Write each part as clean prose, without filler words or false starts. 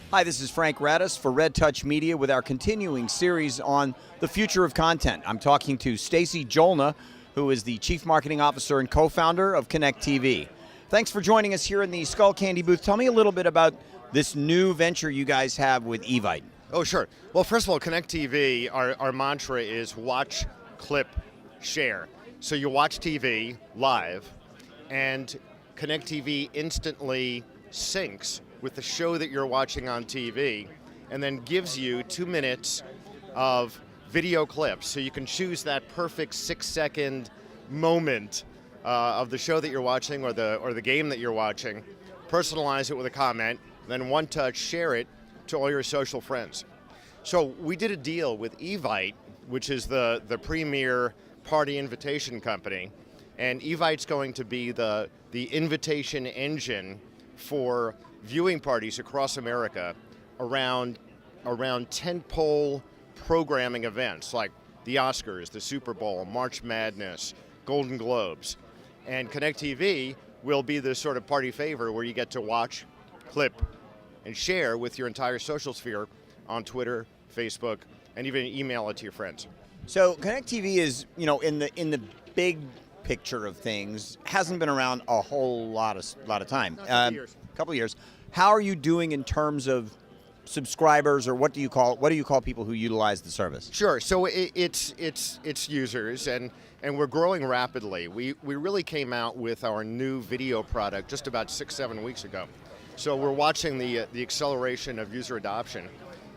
Hi, this is Frank Radice for Red Touch Media with our continuing series on the future of content. I'm talking to Stacy Jolna, who is the Chief Marketing Officer and co-founder of ConnecTV. Thanks for joining us here in the Skullcandy booth. Tell me a little bit about this new venture you guys have with EVITE. Oh, sure. Well, first of all, ConnecTV, our mantra is watch, clip, share. So you watch TV live, and ConnecTV instantly syncs with the show that you're watching on TV, and then gives you 2 minutes of video clips. So you can choose that perfect 6-second moment of the show that you're watching or the game that you're watching, personalize it with a comment, then one touch share it to all your social friends. So we did a deal with EVITE, which is the premier party invitation company, and EVITE's going to be the invitation engine for viewing parties across America around tentpole programming events like the Oscars, the Super Bowl, March Madness, Golden Globes. And ConnecTV will be the sort of party favor where you get to watch, clip, and share with your entire social sphere on Twitter, Facebook, and even email it to your friends. So ConnecTV is, in the big picture of things, hasn't been around a whole lot of time. Couple years. How are you doing in terms of subscribers, or what do you call people who utilize the service? Sure. So it's users, and we're growing rapidly. We really came out with our new video product just about 6-7 weeks ago. So we're watching the acceleration of user adoption,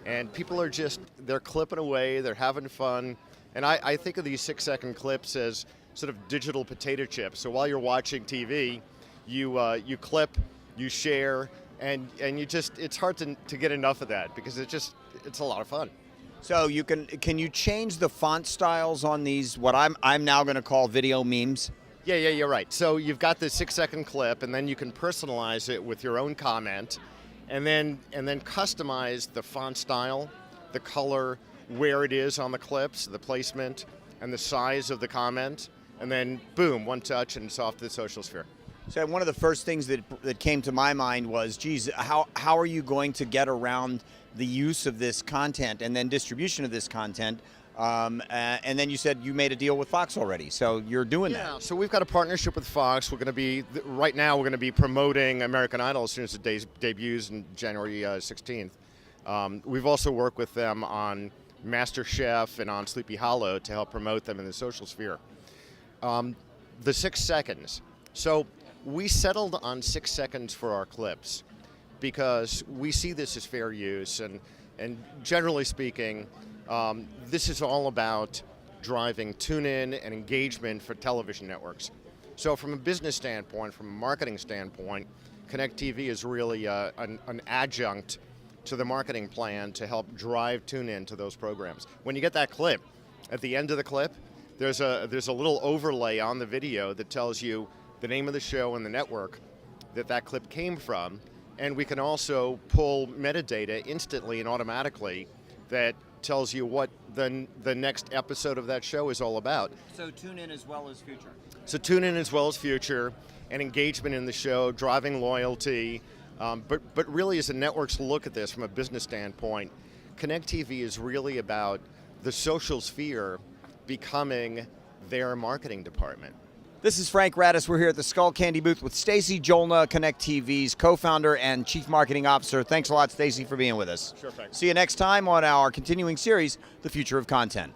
and people are they're clipping away, they're having fun, and I think of these 6-second clips as sort of digital potato chips. So while you're watching TV, you clip, you share, and it's hard to get enough of that because it's a lot of fun. So can you change the font styles on these, what I'm now going to call video memes? Yeah, you're right. So you've got this 6-second clip, and then you can personalize it with your own comment, and then customize the font style, the color, where it is on the clips, the placement, and the size of the comment, and then boom, one touch, and it's off to the social sphere. So one of the first things that came to my mind was, geez, how are you going to get around the use of this content and then distribution of this content? And then you said you made a deal with Fox already, so you're doing that. Yeah, so we've got a partnership with Fox. Right now we're going to be promoting American Idol as soon as it debuts in January 16th. We've also worked with them on MasterChef and on Sleepy Hollow to help promote them in the social sphere. The 6 seconds. So we settled on 6 seconds for our clips because we see this as fair use, and generally speaking, this is all about driving tune-in and engagement for television networks. So from a business standpoint, from a marketing standpoint, ConnecTV is really an adjunct to the marketing plan to help drive tune-in to those programs. When you get that clip, at the end of the clip, there's a little overlay on the video that tells you the name of the show and the network that clip came from, and we can also pull metadata instantly and automatically that tells you what the next episode of that show is all about. So tune in as well as future. So tune in as well as future, and engagement in the show, driving loyalty, but really as the networks look at this from a business standpoint, ConnecTV is really about the social sphere becoming their marketing department. This is Frank Radice. We're here at the Skullcandy booth with Stacy Jolna, ConnecTV's co-founder and Chief Marketing Officer. Thanks a lot, Stacy, for being with us. Sure, Frank. See you next time on our continuing series, The Future of Content.